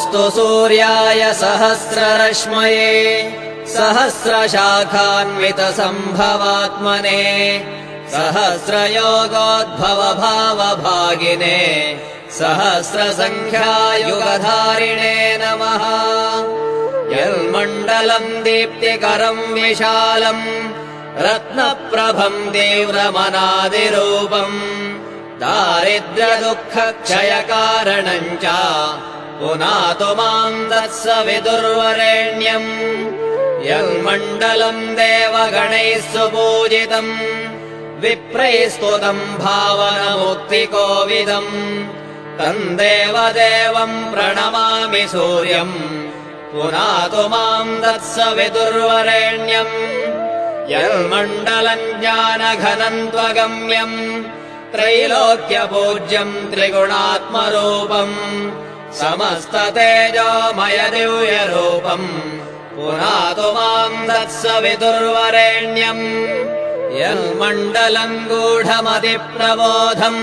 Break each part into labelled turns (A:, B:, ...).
A: नमोऽस्तु सूर्याय सहस्ररश्मये सहस्रशाखान्वितसम्भवात्मने सहस्रयोगोद्भवभावभागिने सहस्रसङ्ख्यायुगधारिणे नमः। यन्मण्डलम् दीप्तिकरम् विशालम् रत्नप्रभम् तीव्रमनादिरूपम् दारिद्र्यदुःखक्षयकारणम् च पुनातु माम् तत्सवितुर्वरेण्यम्। यन्मण्डलम् देवगणैः सुपूजितम् विप्रैः स्तुतम् भावनमुक्तिकोविदम् तम् देवदेवम् प्रणमामि सूर्यम् पुनातु माम् तत्सवितुर्वरेण्यम्। यन्मण्डलम् ज्ञानघनम् त्वगम्यम् त्रैलोक्यपूज्यम् त्रिगुणात्मरूपम् समस्ततेजोमय दिव्यरूपम् पुनातु माम् तत्सवितुर्वरेण्यम्। यन्मण्डलम् गूढमतिप्रबोधम्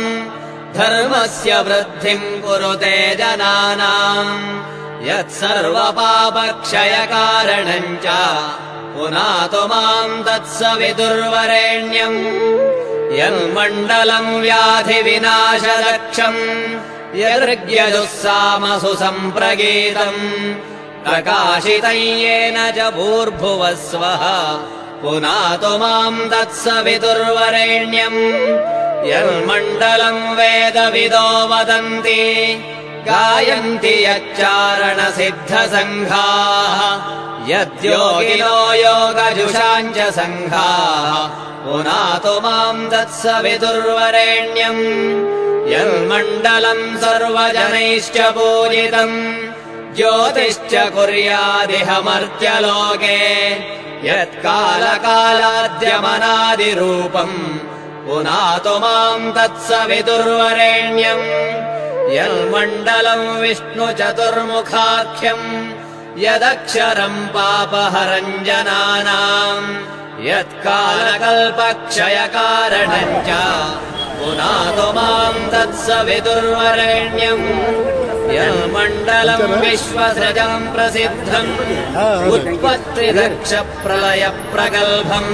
A: धर्मस्य वृद्धिम् कुरुते जनानाम् यत्सर्वपापक्षयकारणम् च पुनातु माम् तत्सवितुर्वरेण्यम्। यन्मण्डलम् व्याधिविनाशदक्षम् यदृग्यजुःसामसु सम्प्रगीतम् प्रकाशितम् येन च भूर्भुवः स्वः पुनातु माम् तत्सवितुर्वरेण्यम्। यन्मण्डलम् वेदविदो वदन्ति गायन्ति यच्चारणसिद्धसङ्घाः यद्योगिनो योगजुषाम् च सङ्घाः पुनातु माम् तत्सवितुर्वरेण्यम्। यन्मण्डलम् सर्वजनैश्च पूजितम् ज्योतिश्च कुर्यादिहमर्त्यलोके यत्कालकालाद्यमनादिरूपम् पुनातु माम् तत्सवितुर्वरेण्यम्। यन्मण्डलम् विष्णुचतुर्मुखाख्यम् यदक्षरम् पापहरम् जनानाम् यत्कालकल्पक्षयकारणम् च पुनातु माम् तत्सवितुर्वरेण्यम्। यन्मण्डलम् विश्वसृजम् प्रसिद्धम् उत्पत्तिरक्षप्रलयप्रगल्भम्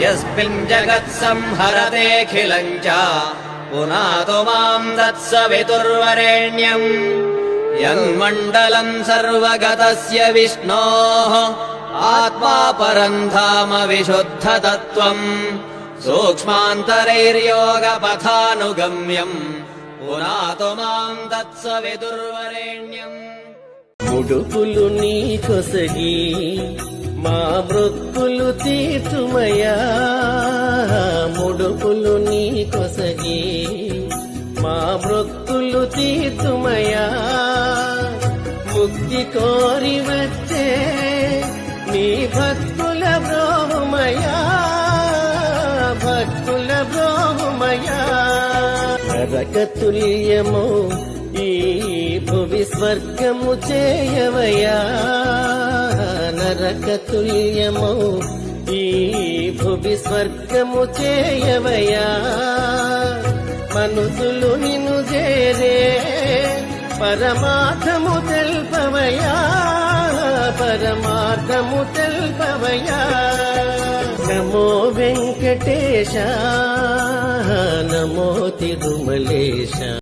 A: यस्मिन् जगत्संहरतेऽखिलम् च पुनातु माम् तत्सवितुर्वरेण्यम्। यन्मण्डलम् सर्वगतस्य विष्णोः आत्मा परम् धाम विशुद्धतत्त्वम् सूक्ष्मान्तरैर्योगपथानुगम्यम् पुनातु माम् तत्सवितुर्वरेण्यम्।
B: ముడుపులు నీ కొసగి మా మృక్కులు తీర్చుమయా ముడుపులు నీ కొసగి మా మృక్కులు తీర్చుమయా ముక్తి కోరి వచ్చే నీ భక్తుల బ్రోహుమయా భక్తుల బ్రోహుమయా నరకతుల్యము ఈ భువి స్వర్గము చేయవయా నరకతుల్యము ఈ భువి స్వర్గము చేయవయా మనుషులు నిన్ను చేరే పరమార్థము తెల్పవయా పరమార్థము తెల్పవయా నమో వెంకటేశ నమో తిరుమలేశ।